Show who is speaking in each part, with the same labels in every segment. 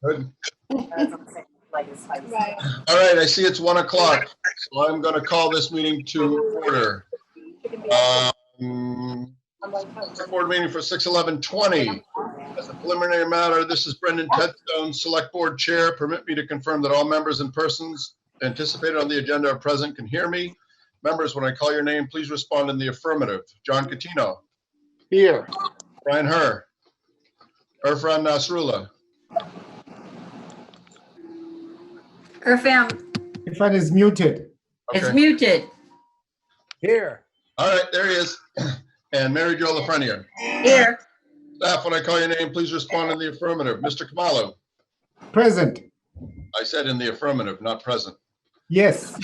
Speaker 1: Good.
Speaker 2: Right.
Speaker 1: All right, I see it's 1 o'clock, so I'm going to call this meeting to order. Select Board meeting for 6/11/20. As a preliminary matter, this is Brendan Tedstone, Select Board Chair. Permit me to confirm that all members and persons anticipated on the agenda are present, can hear me. Members, when I call your name, please respond in the affirmative. John Catino.
Speaker 3: Here.
Speaker 1: Brian Herr. Irfan Nasrullah.
Speaker 4: Irfan
Speaker 5: Irfan is muted.
Speaker 4: is
Speaker 1: Okay.
Speaker 4: muted.
Speaker 3: Here.
Speaker 1: All right, there he is. And Mary Jo Lafreniere.
Speaker 4: Here.
Speaker 1: Staff, when I call your name, please respond in the affirmative. Mr. Kamalu.
Speaker 5: Present.
Speaker 1: I said in the affirmative, not present.
Speaker 5: Yes.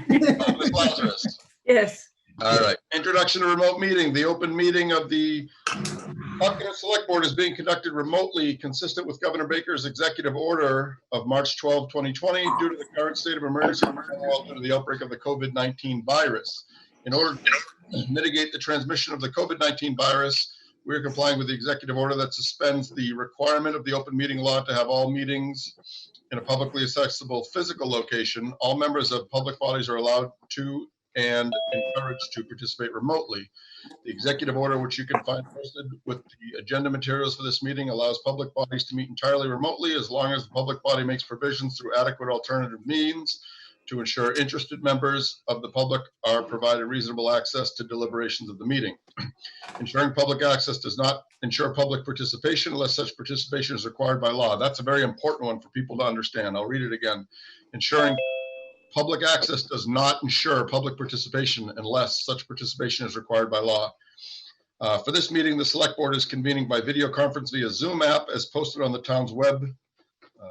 Speaker 1: Ms. Lazarus.
Speaker 4: Yes.
Speaker 1: All right. Introduction to remote meeting. The open meeting of the Buckingham Select Board is being conducted remotely, consistent with Governor Baker's executive order of March 12, 2020, due to the current state of emergency due to the outbreak of the COVID-19 virus. In order to mitigate the transmission of the COVID-19 virus, we are complying with the executive order that suspends the requirement of the open meeting law to have all meetings in a publicly accessible physical location. All members of public bodies are allowed to and encouraged to participate remotely. The executive order, which you can find posted with the agenda materials for this meeting, allows public bodies to meet entirely remotely as long as the public body makes provisions through adequate alternative means to ensure interested members of the public are provided reasonable access to deliberations of the meeting. Ensuring public access does not ensure public participation unless such participation is required by law. That's a very important one for people to understand. I'll read it again. Ensuring public access does not ensure public participation unless such participation is required by law. For this meeting, the Select Board is convening by video conference via Zoom app as posted on the town's web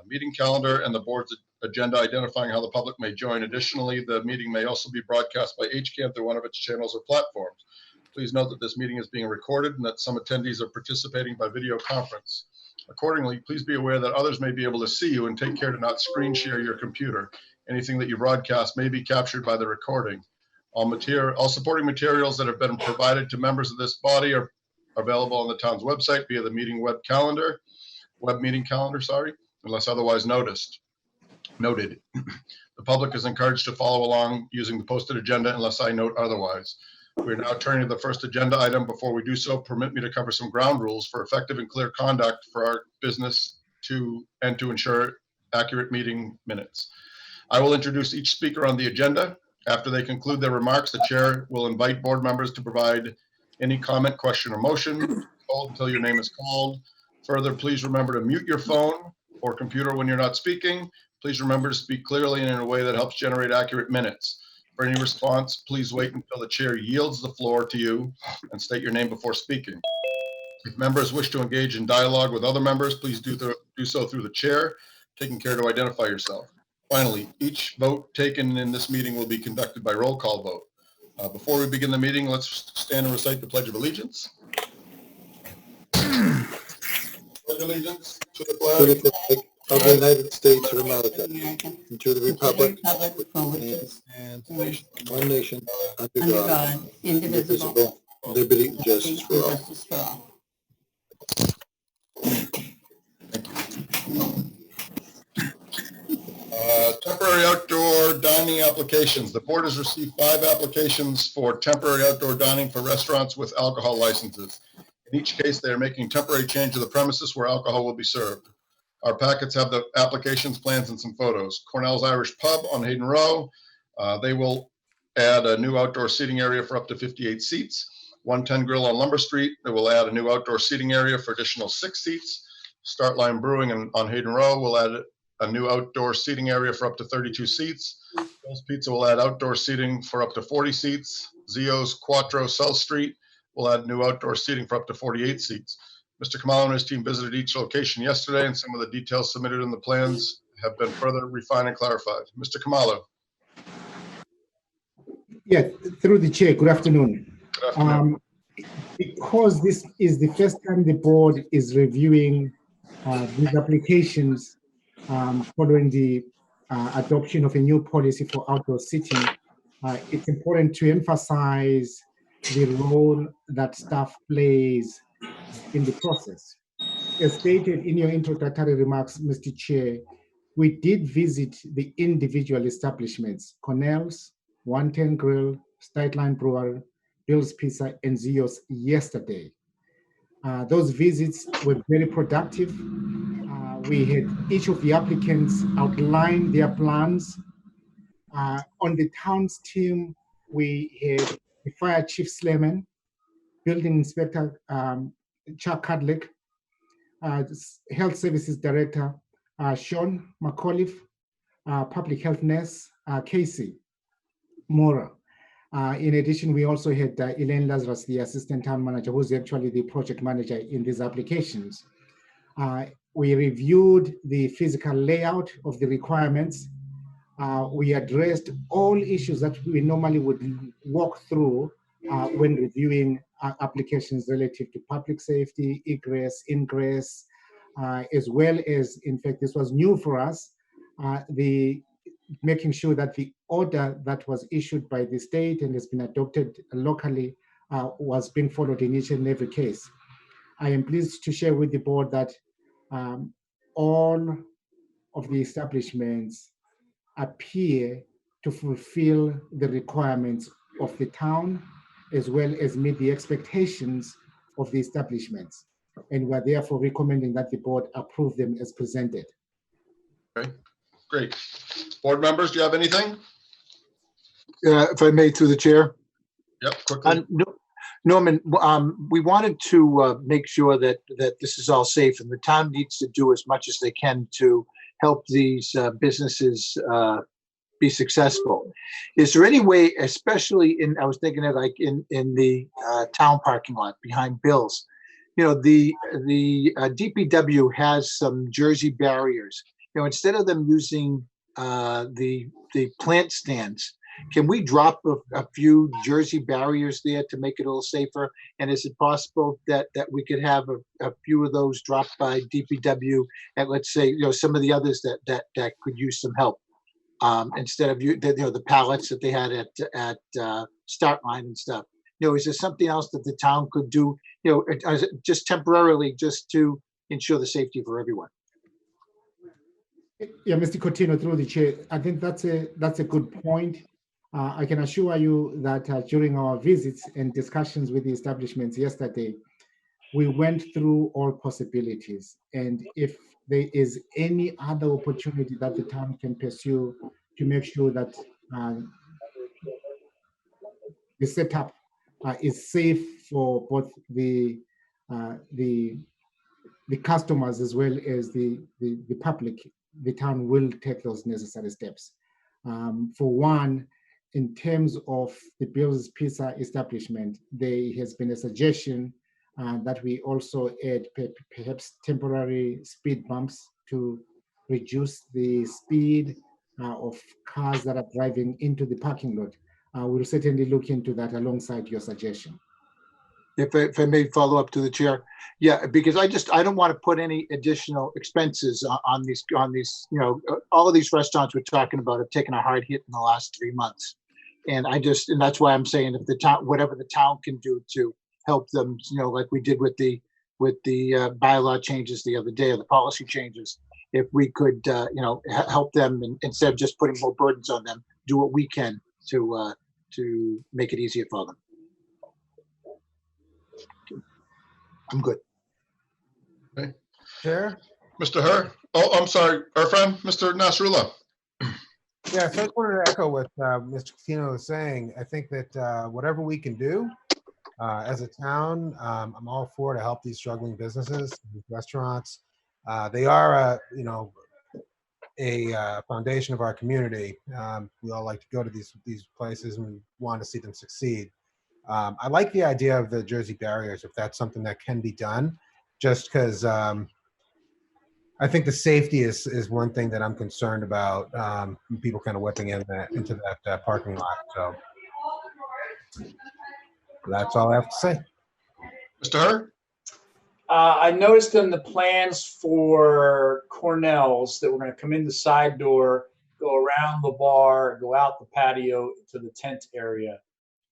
Speaker 1: meeting calendar and the board's agenda identifying how the public may join. Additionally, the meeting may also be broadcast by HCAM through one of its channels or platforms. Please note that this meeting is being recorded and that some attendees are participating by video conference. Accordingly, please be aware that others may be able to see you and take care to not screen share your computer. Anything that you broadcast may be captured by the recording. All supporting materials that have been provided to members of this body are available on the town's website via the meeting web meeting calendar, unless otherwise noted. The public is encouraged to follow along using the posted agenda unless I note otherwise. We're now turning to the first agenda item. Before we do so, permit me to cover some ground rules for effective and clear conduct for our business to ensure accurate meeting minutes. I will introduce each speaker on the agenda. After they conclude their remarks, the chair will invite board members to provide any comment, question, or motion. Hold until your name is called. Further, please remember to mute your phone or computer when you're not speaking. Please remember to speak clearly and in a way that helps generate accurate minutes. For any response, please wait until the chair yields the floor to you and state your name before speaking. If members wish to engage in dialogue with other members, please do so through the chair, taking care to identify yourself. Finally, each vote taken in this meeting will be conducted by roll call vote. Before we begin the meeting, let's stand and recite the Pledge of Allegiance. Pledge allegiance to the flag
Speaker 6: of the United States of America, and to the republic
Speaker 4: for which it
Speaker 1: and
Speaker 6: one nation, under
Speaker 4: under
Speaker 6: God,
Speaker 4: God, indivisible,
Speaker 6: indivisible, liberty and justice for all.
Speaker 4: justice for all.
Speaker 1: Temporary outdoor dining applications. The board has received 5 applications for temporary outdoor dining for restaurants with alcohol licenses. In each case, they are making temporary change to the premises where alcohol will be served. Our packets have the applications, plans, and some photos. Cornell's Irish Pub on Hayden Row. They will add a new outdoor seating area for up to 58 seats. 110 Grill on Lumber Street. They will add a new outdoor seating area for additional 6 seats. Startline Brewing on Hayden Row will add a new outdoor seating area for up to 32 seats. Bill's Pizza will add outdoor seating for up to 40 seats. Zio's Quattro South Street will add new outdoor seating for up to 48 seats. Mr. Kamalo and his team visited each location yesterday, and some of the details submitted in the plans have been further refined and clarified. Mr. Kamalo.
Speaker 5: Yeah, through the chair, good afternoon.
Speaker 1: Good afternoon.
Speaker 5: Because this is the first time the board is reviewing these applications following the adoption of a new policy for outdoor seating, it's important to emphasize the role that staff plays in the process. as stated in your introductory remarks, Mr. Chair, we did visit the individual establishments, Cornell's, 110 Grill, Statline Brewer, Bill's Pizza, and Zio's yesterday. Those visits were very productive. We had each of the applicants outline their plans. On the town's team, we had the Fire Chief Sleman, Building Inspector Chuck Cudlick, Health Services Director Sean McAuliffe, Public Health Nurse Casey Mora. In addition, we also had Elaine Lazarus, the Assistant Town Manager, who's actually the project manager in these applications. We reviewed the physical layout of the requirements. We addressed all issues that we normally would walk through when reviewing applications relative to public safety, egress, ingress, as well as, in fact, this was new for us, the making sure that the order that was issued by the state and has been adopted locally was being followed in each and every case. I am pleased to share with the board that all of the establishments appear to fulfill the requirements of the town, as well as meet the expectations of the establishments. And we're therefore recommending that the board approve them as presented.
Speaker 1: Okay, great. Board members, do you have anything?
Speaker 6: If I may, through the chair.
Speaker 1: Yep, quickly.
Speaker 6: Norman, we wanted to make sure that this is all safe, and the town needs to do as much as they can to help these businesses be successful. Is there any way, especially I was thinking of like in the town parking lot behind Bill's, you know, the DPW has some Jersey barriers. You know, instead of them using the plant stands, can we drop a few Jersey barriers there to make it a little safer? And is it possible that we could have a few of those dropped by DPW and, let's say, you know, some of the others that could use some help instead of the pallets that they had at Start Line and stuff? You know, is there something else that the town could do? You know, just temporarily, just to ensure the safety for everyone.
Speaker 5: Yeah, Mr. Coutinho, through the chair, I think that's a good point. I can assure you that during our visits and discussions with the establishments yesterday, we went through all possibilities. And if there is any other opportunity that the town can pursue to make sure that the setup is safe for both the customers as well as the public, the town will take those necessary steps. For one, in terms of the Bill's Pizza establishment, there has been a suggestion that we also add perhaps temporary speed bumps to reduce the speed of cars that are driving into the parking lot. We'll certainly look into that alongside your suggestion.
Speaker 6: If I may follow up to the chair, yeah, because I don't want to put any additional expenses on these, you know, all of these restaurants we're talking about have taken a hard hit in the last 3 months. And that's why I'm saying if the town, whatever the town can do to help them, you know, like we did with the bylaw changes the other day, or the policy changes, if we could, you know, help them and instead of just putting more burdens on them, do what we can to make it easier for them. I'm good.
Speaker 1: Okay.
Speaker 3: Chair?
Speaker 1: Mr. Herr? Oh, I'm sorry, Irfan, Mr. Nasrullah.
Speaker 3: Yeah, so I just wanted to echo what Mr. Coutinho was saying. I think that whatever we can do as a town, I'm all for to help these struggling businesses, these restaurants. They are, you know, a foundation of our community. We all like to go to these places and we want to see them succeed. I like the idea of the Jersey barriers, if that's something that can be done, just because I think the safety is one thing that I'm concerned about, people kind of whipping into that parking lot. So that's all I have to say.
Speaker 1: Mr. Herr?
Speaker 2: I noticed in the plans for Cornell's that we're going to come in the side door, go around the bar, go out the patio to the tent area.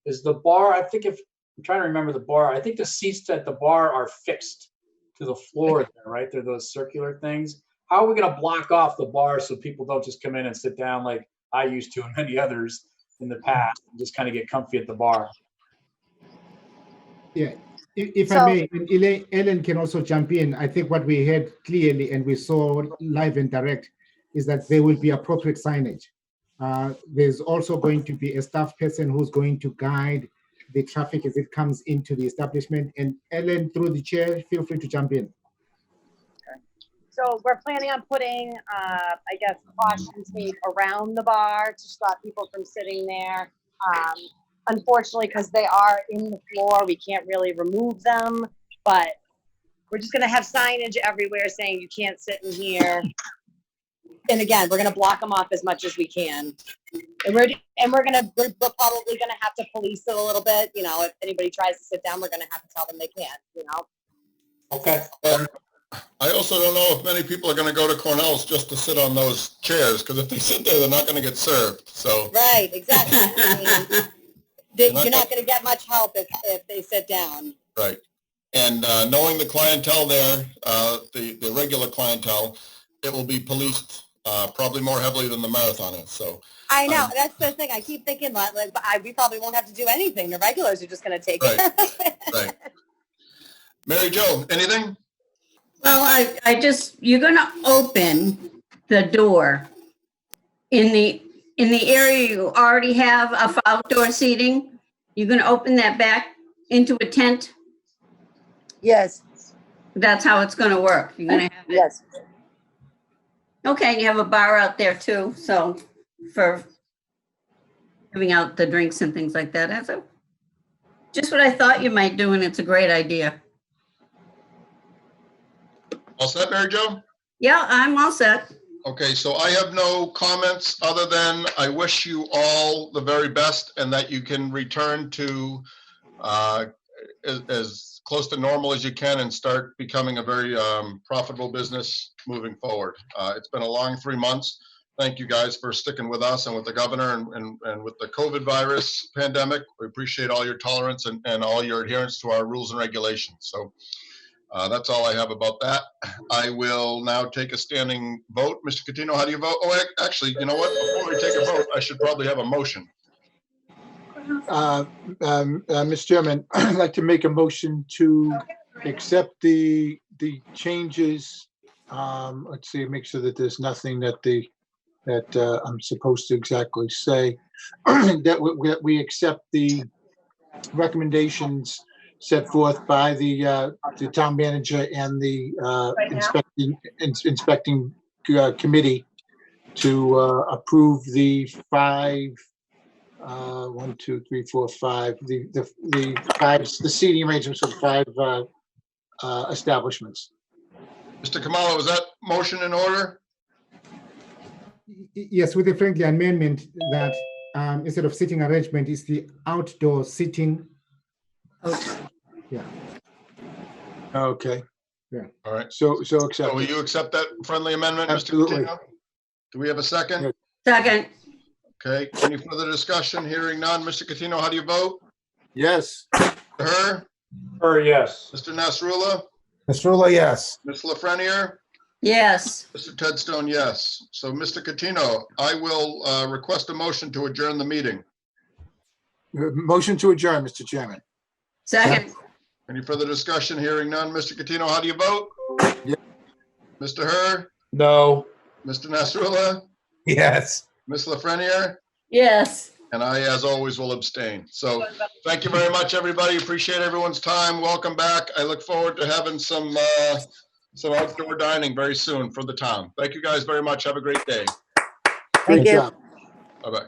Speaker 2: Is the bar, I'm trying to remember the bar, I think the seats at the bar are fixed to the floor there, right? They're those circular things. How are we going to block off the bar so people don't just come in and sit down like I used to and many others in the past and just kind of get comfy at the bar?
Speaker 5: Yeah, if I
Speaker 7: So-
Speaker 5: may, and Ellen can also jump in. I think what we heard clearly and we saw live and direct is that there will be appropriate signage. There's also going to be a staff person who's going to guide the traffic as it comes into the establishment. And Ellen, through the chair, feel free to jump in.
Speaker 7: So we're planning on putting, I guess, caution tape around the bar to stop people from sitting there. Unfortunately, because they are in the floor, we can't really remove them, but we're just gonna have signage everywhere saying you can't sit in here. And again, we're gonna block them off as much as we can. And we're probably gonna have to police it a little bit. You know, if anybody tries to sit down, we're gonna have to tell them they can't, you know?
Speaker 2: Okay.
Speaker 1: I also don't know if many people are going to go to Cornell's just to sit on those chairs, because if they sit there, they're not going to get served. So
Speaker 7: Right, exactly. I mean, you're not gonna get much help if they sit down.
Speaker 1: right. And knowing the clientele there, the regular clientele, it will be policed probably more heavily than the marathon is. So
Speaker 7: I know, that's the thing. I keep thinking like we probably won't have to do anything. The regulars are just gonna take it.
Speaker 1: right. Mary Jo, anything?
Speaker 4: Well, I just, you're gonna open the door in the area you already have of outdoor seating. You're gonna open that back into a tent.
Speaker 7: Yes,
Speaker 4: That's how it's gonna work. You're gonna have it.
Speaker 7: yes.
Speaker 4: Okay, and you have a bar out there too, so for giving out the drinks and things like that. That's just what I thought you might do, and it's a great idea.
Speaker 1: All set, Mary Jo?
Speaker 4: Yeah, I'm all set.
Speaker 1: Okay, so I have no comments other than I wish you all the very best and that you can return to as close to normal as you can and start becoming a very profitable business moving forward. It's been a long 3 months. Thank you guys for sticking with us and with the governor and with the COVID virus pandemic. We appreciate all your tolerance and all your adherence to our rules and regulations. So that's all I have about that. I will now take a standing vote. Mr. Catino, how do you vote? Oh, actually, you know what? Before we take a vote, I should probably have a motion.
Speaker 6: Mr. Chairman, I'd like to make a motion to accept the changes. Let's see, make sure that there's nothing that I'm supposed to exactly say. That we accept the recommendations set forth by the town manager and the inspecting committee to approve the 5 1, 2, 3, 4, 5 the seating arrangements of 5 establishments.
Speaker 1: Mr. Kamala, was that motion in order?
Speaker 5: Yes, with a friendly amendment that instead of sitting arrangement, is the outdoor sitting. Yeah.
Speaker 6: Okay.
Speaker 1: All right.
Speaker 6: So
Speaker 1: So
Speaker 6: accept.
Speaker 1: will you accept that friendly amendment, Mr.
Speaker 6: Absolutely.
Speaker 1: Catino? Do we have a second?
Speaker 6: Yes.
Speaker 4: Second,
Speaker 1: Okay, any further discussion? Hearing none. Mr. Catino, how do you vote?
Speaker 6: Yes.
Speaker 1: Her?
Speaker 2: Yes.
Speaker 1: Mr. Nasrullah?
Speaker 3: Mr. Rula, yes.
Speaker 1: Ms. Lafreniere?
Speaker 4: yes.
Speaker 1: Mr. Tedstone, yes. So, Mr. Catino, I will request a motion to adjourn the meeting.
Speaker 6: Motion to adjourn, Mr. Chairman.
Speaker 4: Second,
Speaker 1: Any further discussion? Hearing none. Mr. Catino, how do you vote?
Speaker 6: Yes.
Speaker 1: Mr. Her?
Speaker 2: No.
Speaker 1: Mr. Nasrullah?
Speaker 3: Yes.
Speaker 1: Ms. Lafreniere?
Speaker 4: yes.
Speaker 1: And I, as always, will abstain. So thank you very much, everybody. Appreciate everyone's time. Welcome back. I look forward to having some outdoor dining very soon for the town. Thank you guys very much. Have a great day.
Speaker 7: Thank
Speaker 6: Good
Speaker 7: you.
Speaker 6: job.
Speaker 1: Bye-bye.